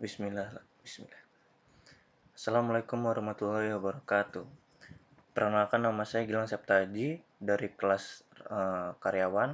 Bismillah. Bismillah. Assalamualaikum warahmatullahi wabarakatuh. Perkenalkan, nama saya Gilang Septaji dari kelas karyawan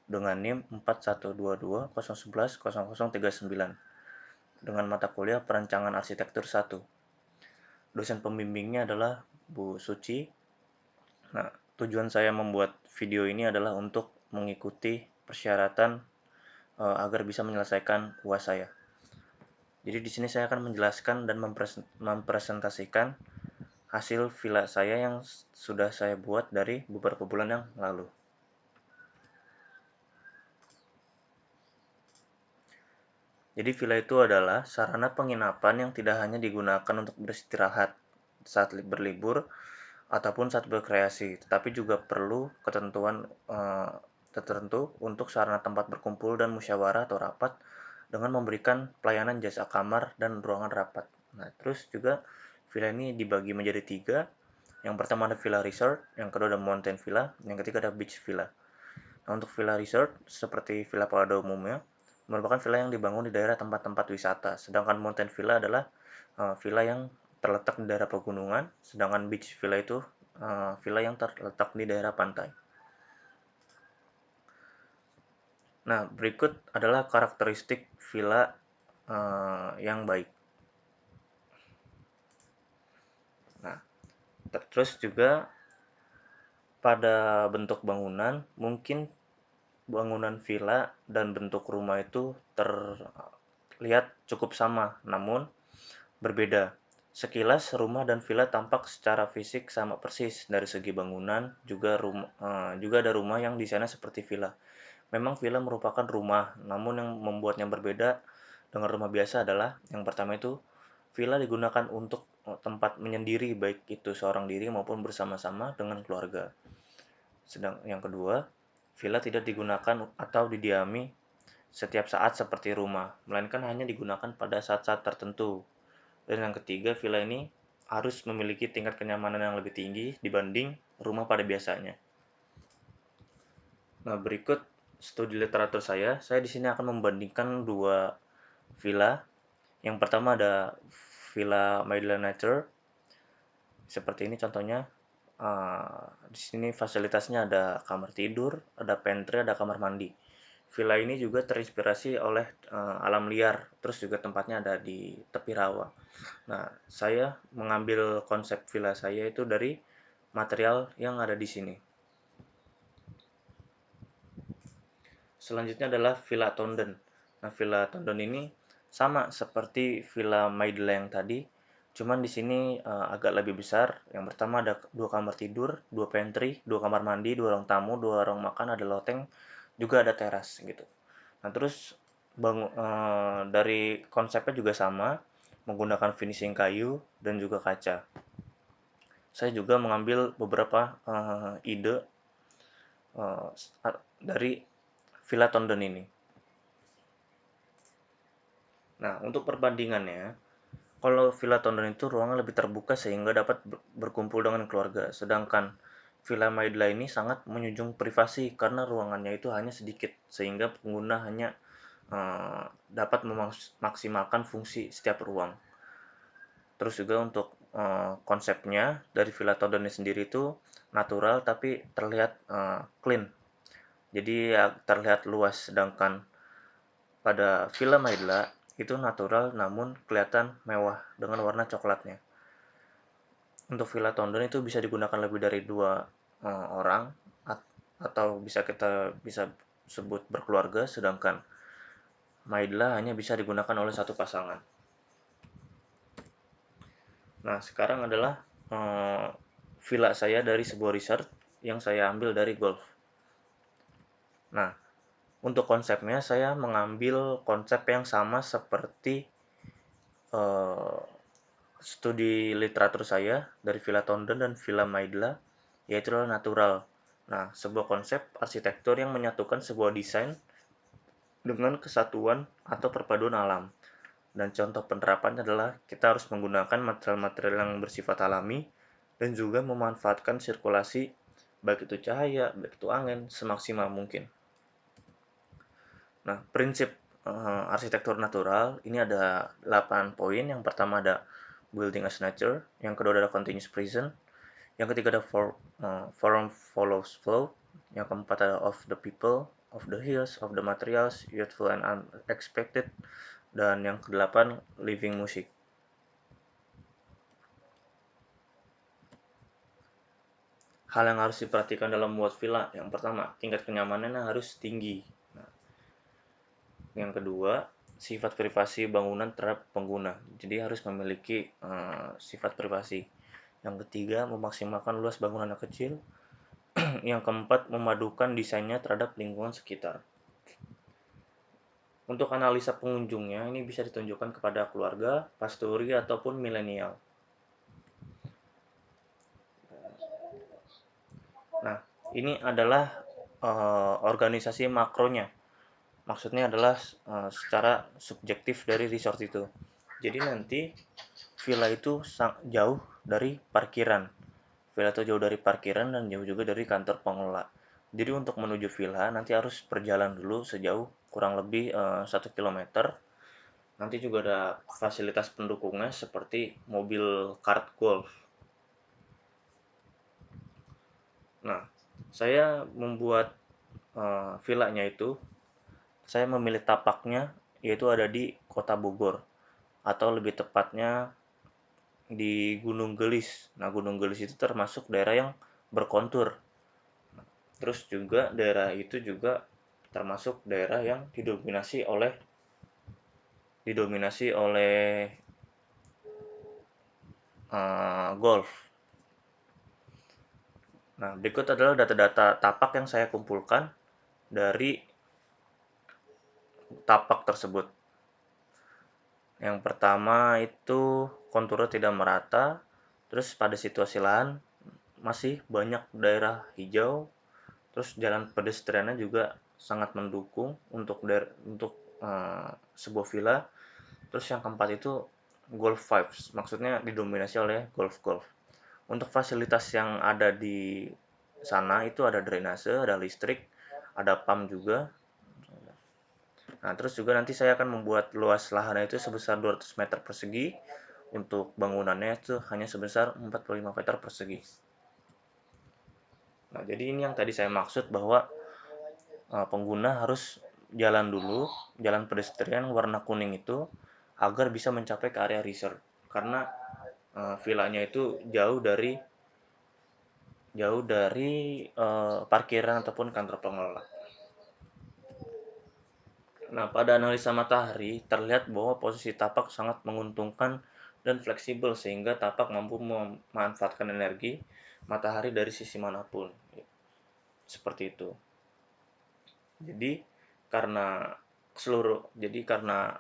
dengan NIM 4122011039 dengan mata kuliah Perancangan Arsitektur 1. Dosen pembimbingnya adalah Bu Suci. Nah, tujuan saya membuat video ini adalah untuk mengikuti persyaratan agar bisa menyelesaikan UAS saya. Jadi di sini saya akan menjelaskan dan mempresentasikan hasil villa saya yang sudah saya buat dari beberapa bulan yang lalu. Jadi villa itu adalah sarana penginapan yang tidak hanya digunakan untuk beristirahat saat berlibur ataupun saat berkreasi, tetapi juga perlu ketentuan tertentu untuk sarana tempat berkumpul dan musyawarah atau rapat dengan memberikan pelayanan jasa kamar dan ruangan rapat. Nah, terus juga villa ini dibagi menjadi 3. Yang pertama ada villa resort, yang kedua ada mountain villa, yang ketiga ada beach villa. Nah, untuk villa resort seperti villa pada umumnya merupakan villa yang dibangun di daerah tempat-tempat wisata, sedangkan mountain villa adalah villa yang terletak di daerah pegunungan, sedangkan beach villa itu villa yang terletak di daerah pantai. Nah, berikut adalah karakteristik villa yang baik. Nah, terus juga pada bentuk bangunan, mungkin bangunan villa dan bentuk rumah itu terlihat cukup sama, namun berbeda. Sekilas rumah dan villa tampak secara fisik sama persis dari segi bangunan, juga ada rumah yang desainnya seperti villa. Memang villa merupakan rumah, namun yang membuatnya berbeda dengan rumah biasa adalah yang pertama itu villa digunakan untuk tempat menyendiri, baik itu seorang diri maupun bersama-sama dengan keluarga. Sedang yang kedua, villa tidak digunakan atau didiami setiap saat seperti rumah, melainkan hanya digunakan pada saat-saat tertentu. Dan yang ketiga, villa ini harus memiliki tingkat kenyamanan yang lebih tinggi dibanding rumah pada biasanya. Nah, berikut studi literatur saya. Saya di sini akan membandingkan dua villa. Yang pertama ada Villa Maidla Nature. Seperti ini contohnya. Di sini fasilitasnya ada kamar tidur, ada pantry, ada kamar mandi. Villa ini juga terinspirasi oleh alam liar, terus juga tempatnya ada di tepi rawa. Nah, saya mengambil konsep villa saya itu dari material yang ada di sini. Selanjutnya adalah Villa Tonden. Nah, Villa Tonden ini sama seperti Villa Maidla yang tadi, cuman di sini agak lebih besar. Yang pertama ada 2 kamar tidur, 2 pantry, 2 kamar mandi, 2 ruang tamu, 2 ruang makan, ada loteng, juga ada teras gitu. Nah, terus dari konsepnya juga sama, menggunakan finishing kayu dan juga kaca. Saya juga mengambil beberapa ide uh, dari Villa Tonden ini. Nah, untuk perbandingannya, kalau Villa Tonden itu ruangnya lebih terbuka sehingga dapat berkumpul dengan keluarga, sedangkan Villa Maidla ini sangat menjunjung privasi karena ruangannya itu hanya sedikit sehingga pengguna hanya dapat memaksimalkan fungsi setiap ruang. Terus juga untuk konsepnya dari Villa Tonden sendiri itu natural tapi terlihat clean. Jadi ya, terlihat luas, sedangkan pada Villa Maidla itu natural namun kelihatan mewah dengan warna coklatnya. Untuk Villa Tonden itu bisa digunakan lebih dari 2 orang atau kita bisa sebut berkeluarga, sedangkan Maidla hanya bisa digunakan oleh 1 pasangan. Nah, sekarang adalah villa saya dari sebuah research yang saya ambil dari golf. Nah, untuk konsepnya saya mengambil konsep yang sama seperti studi literatur saya dari Villa Tonden dan Villa Maidla, yaitu adalah natural. Nah, sebuah konsep arsitektur yang menyatukan sebuah desain dengan kesatuan atau perpaduan alam. Dan contoh penerapannya adalah kita harus menggunakan material-material yang bersifat alami dan juga memanfaatkan sirkulasi baik itu cahaya, baik itu angin semaksimal mungkin. Nah, prinsip arsitektur natural ini ada 8 poin. Yang pertama ada building as nature, yang kedua ada continuous present, yang ketiga ada form follows flow, yang keempat ada of the people, of the hills, of the materials, youthful and unexpected, dan yang kedelapan living music. Hal yang harus diperhatikan dalam membuat villa, yang pertama tingkat kenyamanannya harus tinggi. Nah, yang kedua, sifat privasi bangunan terhadap pengguna, jadi harus memiliki sifat privasi. Yang ketiga, memaksimalkan luas bangunan yang kecil. Yang keempat, memadukan desainnya terhadap lingkungan sekitar. Untuk analisa pengunjungnya, ini bisa ditunjukkan kepada keluarga, pasturi, ataupun milenial. Nah, ini adalah organisasi makronya. Maksudnya adalah secara subjektif dari resort itu. Jadi nanti villa itu jauh dari parkiran. Villa itu jauh dari parkiran dan jauh juga dari kantor pengelola. Jadi untuk menuju villa nanti harus berjalan dulu sejauh kurang lebih 1 kilometer. Nanti juga ada fasilitas pendukungnya seperti mobil kart golf. Nah, saya membuat villanya itu, saya memilih tapaknya yaitu ada di Kota Bogor, atau lebih tepatnya di Gunung Gelis. Nah, Gunung Gelis itu termasuk daerah yang berkontur. Terus juga daerah itu juga termasuk daerah yang didominasi oleh golf. Nah, berikut adalah data-data tapak yang saya kumpulkan dari tapak tersebut. Yang pertama itu konturnya tidak merata, terus pada situasi lahan masih banyak daerah hijau, terus jalan pedestriannya juga sangat mendukung untuk sebuah villa. Terus yang keempat itu golf vibes, maksudnya didominasi oleh golf. Untuk fasilitas yang ada di sana itu ada drainase, ada listrik, ada pump juga. Nah, terus juga nanti saya akan membuat luas lahan itu sebesar 200 meter persegi. Untuk bangunannya itu hanya sebesar 45 meter persegi. Nah, jadi ini yang tadi saya maksud bahwa pengguna harus jalan dulu, jalan pedestrian warna kuning itu, agar bisa mencapai ke area resort. Karena villanya itu jauh dari parkiran ataupun kantor pengelola. Nah, pada analisa matahari terlihat bahwa posisi tapak sangat menguntungkan dan fleksibel sehingga tapak mampu memanfaatkan energi matahari dari sisi manapun. Seperti itu. Jadi karena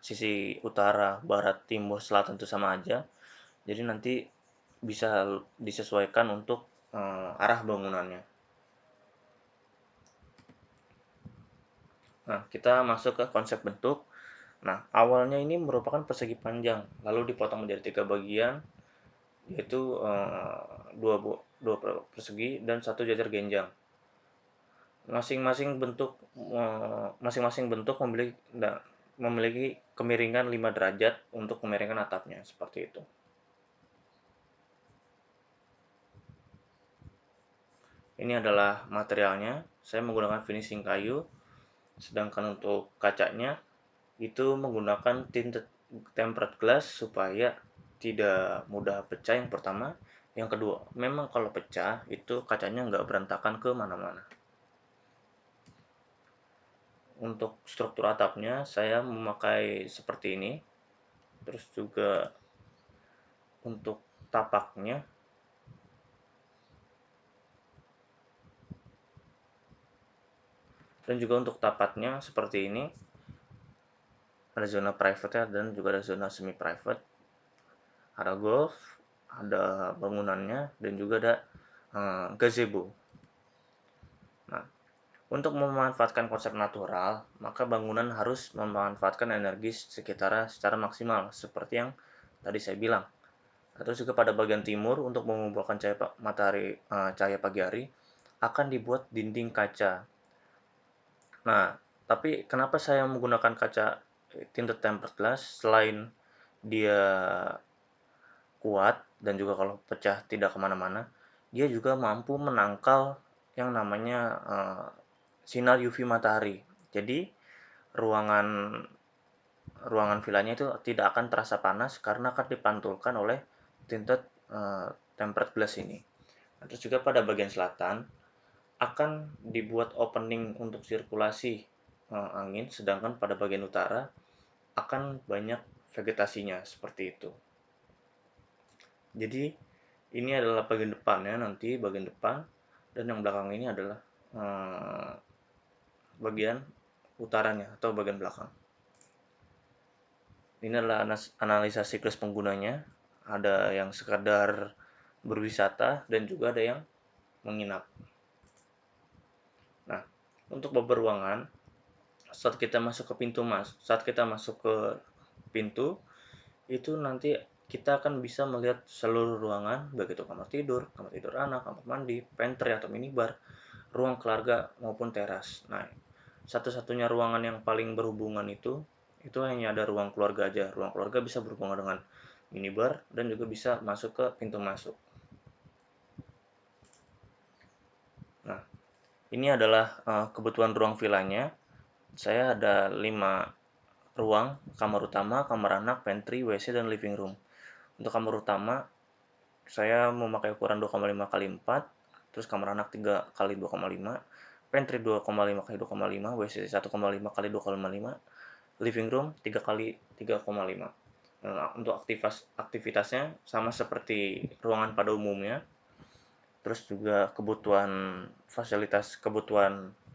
sisi utara, barat, timur, selatan itu sama aja. Jadi nanti bisa disesuaikan untuk arah bangunannya. Nah, kita masuk ke konsep bentuk. Nah, awalnya ini merupakan persegi panjang, lalu dipotong menjadi 3 bagian, yaitu dua persegi dan satu jajar genjang. Masing-masing bentuk memiliki kemiringan 5 derajat untuk kemiringan atapnya, seperti itu. Ini adalah materialnya. Saya menggunakan finishing kayu, sedangkan untuk kacanya itu menggunakan tinted tempered glass supaya tidak mudah pecah, yang pertama. Yang kedua, memang kalau pecah itu kacanya nggak berantakan ke mana-mana. Untuk struktur atapnya saya memakai seperti ini. Terus juga untuk tapaknya dan juga untuk tapaknya seperti ini. Ada zona private dan juga ada zona semi private. Ada golf, ada bangunannya, dan juga ada gazebo. Nah, untuk memanfaatkan konsep natural, maka bangunan harus memanfaatkan energi sekitarnya secara maksimal, seperti yang tadi saya bilang. Atau juga pada bagian timur, untuk mengumpulkan cahaya pagi hari, akan dibuat dinding kaca. Nah, tapi kenapa saya menggunakan kaca tinted tempered glass selain dia kuat dan juga kalau pecah tidak kemana-mana, dia juga mampu menangkal yang namanya sinar UV matahari. Jadi ruangan ruangan villanya itu tidak akan terasa panas karena akan dipantulkan oleh tinted tempered glass ini. Nah, terus juga pada bagian selatan akan dibuat opening untuk sirkulasi angin, sedangkan pada bagian utara akan banyak vegetasinya seperti itu. Jadi ini adalah bagian depannya, nanti bagian depan, dan yang belakang ini adalah bagian utaranya atau bagian belakang. Ini adalah analisa siklus penggunanya. Ada yang sekadar berwisata dan juga ada yang menginap. Nah, untuk beberapa ruangan, saat kita masuk ke pintu itu nanti kita akan bisa melihat seluruh ruangan, baik itu kamar tidur anak, kamar mandi, pantry atau minibar, ruang keluarga maupun teras. Nah, satu-satunya ruangan yang paling berhubungan itu hanya ada ruang keluarga aja. Ruang keluarga bisa berhubungan dengan minibar dan juga bisa masuk ke pintu masuk. Nah, ini adalah kebutuhan ruang villanya. Saya ada 5 ruang: kamar utama, kamar anak, pantry, WC, dan living room. Untuk kamar utama, saya memakai ukuran 2,5 kali 4, terus kamar anak 3 kali 2,5, pantry 2,5 kali 2,5, WC 1,5 kali 2,5, living room 3 kali 3,5. Nah, untuk aktivitasnya sama seperti ruangan pada umumnya. Terus juga kebutuhan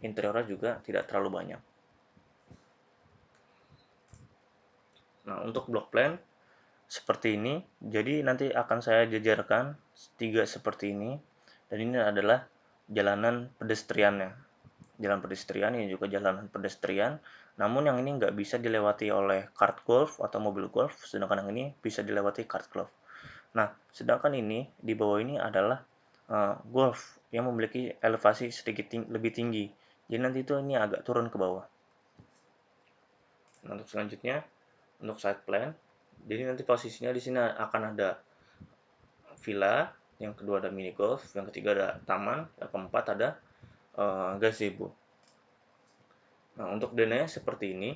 interiornya juga tidak terlalu banyak. Nah, untuk block plan seperti ini. Jadi nanti akan saya jajarkan 3 seperti ini. Dan ini adalah jalanan pedestriannya. Jalan pedestrian, ini juga jalanan pedestrian. Namun yang ini nggak bisa dilewati oleh kart golf atau mobil golf, sedangkan yang ini bisa dilewati kart golf. Nah, sedangkan ini di bawah ini adalah golf yang memiliki elevasi sedikit lebih tinggi. Jadi nanti itu ini agak turun ke bawah. Nah, untuk selanjutnya, untuk side plan, jadi nanti posisinya di sini akan ada villa, yang kedua ada mini golf, yang ketiga ada taman, yang keempat ada gazebo. Nah, untuk dananya seperti ini.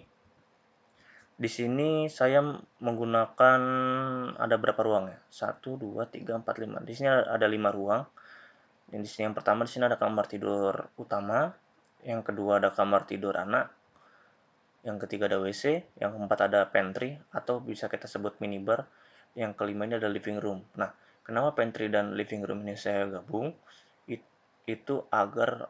Di sini saya menggunakan ada berapa ruang ya? 1, 2, 3, 4, 5. Di sini ada 5 ruang. Dan di sini yang pertama di sini ada kamar tidur utama, yang kedua ada kamar tidur anak, yang ketiga ada WC, yang keempat ada pantry atau bisa kita sebut minibar, yang kelima ini ada living room. Nah, kenapa pantry dan living room ini saya gabung? Itu agar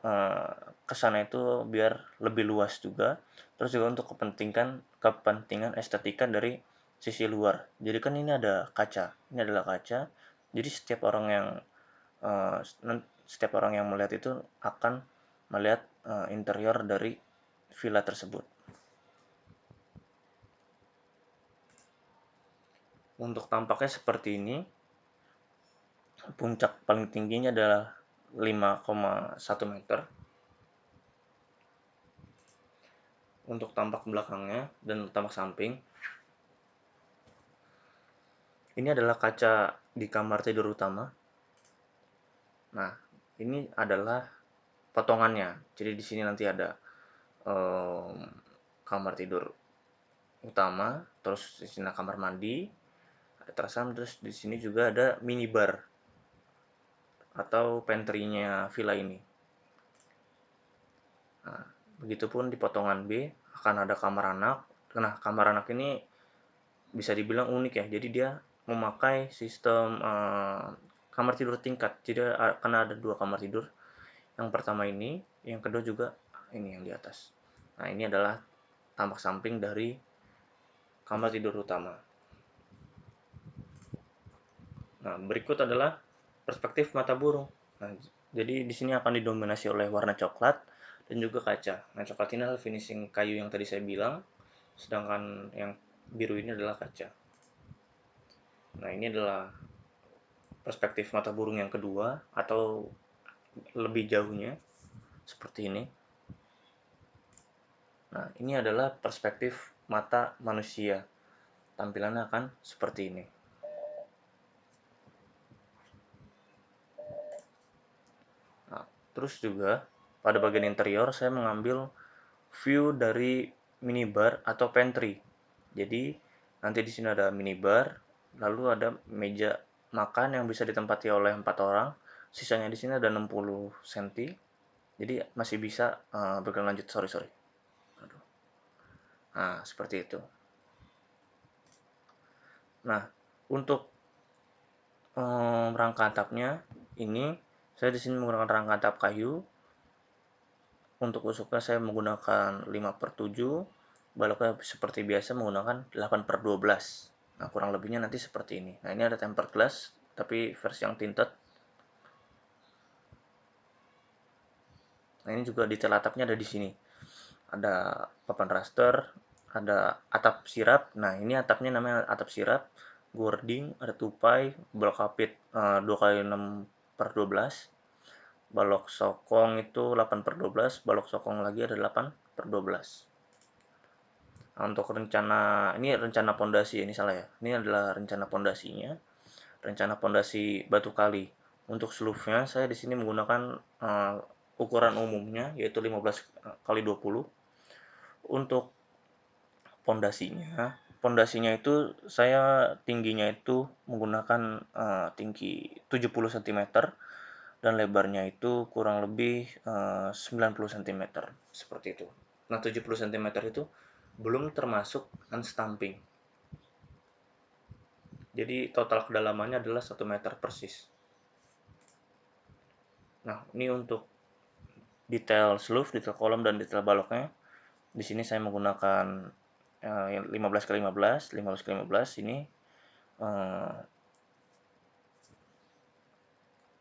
kesana itu biar lebih luas juga, terus juga untuk kepentingan estetika dari sisi luar. Jadi kan ini ada kaca, ini adalah kaca, jadi setiap orang yang melihat itu akan melihat interior dari villa tersebut. Untuk tampaknya seperti ini. Puncak paling tingginya adalah 5,1 meter. Untuk tampak belakangnya dan tampak samping, ini adalah kaca di kamar tidur utama. Nah, ini adalah potongannya. Jadi di sini nanti ada kamar tidur utama, terus di sini kamar mandi, ada terasan, terus di sini juga ada minibar atau pantry-nya villa ini. Nah, begitupun di potongan B akan ada kamar anak. Nah, kamar anak ini bisa dibilang unik ya. Jadi dia memakai sistem kamar tidur tingkat. Jadi akan ada 2 kamar tidur. Yang pertama ini, yang kedua juga ini yang di atas. Nah, ini adalah tampak samping dari kamar tidur utama. Nah, berikut adalah perspektif mata burung. Nah, jadi di sini akan didominasi oleh warna coklat dan juga kaca. Nah, coklat ini adalah finishing kayu yang tadi saya bilang, sedangkan yang biru ini adalah kaca. Nah, ini adalah perspektif mata burung yang kedua atau lebih jauhnya seperti ini. Nah, ini adalah perspektif mata manusia. Tampilannya akan seperti ini. Nah, terus juga pada bagian interior saya mengambil view dari minibar atau pantry. Jadi nanti di sini ada minibar, lalu ada meja makan yang bisa ditempati oleh 4 orang. Sisanya di sini ada 60 cm. Jadi masih bisa bergerak lanjut. Sorry. Aduh. Nah, seperti itu. Nah, untuk rangka atapnya ini saya di sini menggunakan rangka atap kayu. Untuk usuknya saya menggunakan 5/7, baloknya seperti biasa menggunakan 8/12. Nah, kurang lebihnya nanti seperti ini. Nah, ini ada tempered glass tapi versi yang tinted. Nah, ini juga detail atapnya ada di sini. Ada papan raster, ada atap sirap. Nah, ini atapnya namanya atap sirap, boarding, ada tupai, balok kapit 2x6/12. Balok sokong itu 8/12, balok sokong lagi ada 8/12. Nah, untuk ini rencana pondasi, ini salah ya. Ini adalah rencana pondasinya. Rencana pondasi batu kali. Untuk sloofnya saya di sini menggunakan ukuran umumnya yaitu 15x20. Untuk pondasinya itu saya tingginya itu menggunakan tinggi 70 cm dan lebarnya itu kurang lebih 90 cm, seperti itu. Nah, 70 cm itu belum termasuk unstamping. Jadi total kedalamannya adalah 1 meter persis. Nah, ini untuk detail sloof, detail kolom, dan detail baloknya. Di sini saya menggunakan 15x15, 15x15 ini.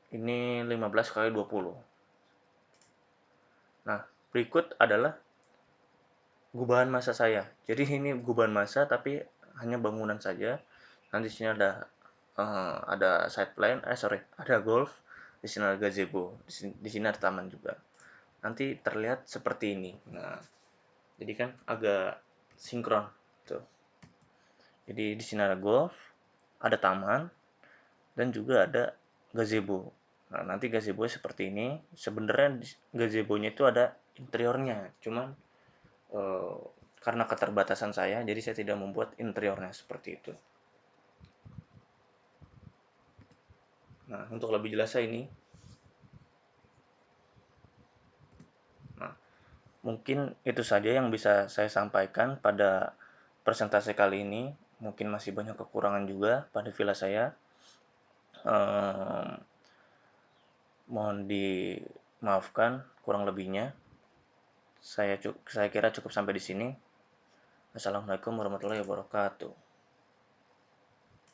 Ini 15x20. Nah, berikut adalah gubahan masa saya. Jadi ini gubahan masa tapi hanya bangunan saja. Nanti sini ada side plan, ada golf. Di sini ada gazebo. Di sini ada taman juga. Nanti terlihat seperti ini. Nah, jadi kan agak sinkron tuh. Jadi di sini ada golf, ada taman, dan juga ada gazebo. Nah, nanti gazebo seperti ini. Sebenarnya gazebonya itu ada interiornya, cuman eh, karena keterbatasan saya, jadi saya tidak membuat interiornya seperti itu. Nah, untuk lebih jelasnya ini, nah, mungkin itu saja yang bisa saya sampaikan pada presentasi kali ini. Mungkin masih banyak kekurangan juga pada villa saya. Eh, Mohon dimaafkan kurang lebihnya. Saya kira cukup sampai di sini. Assalamualaikum warahmatullahi wabarakatuh.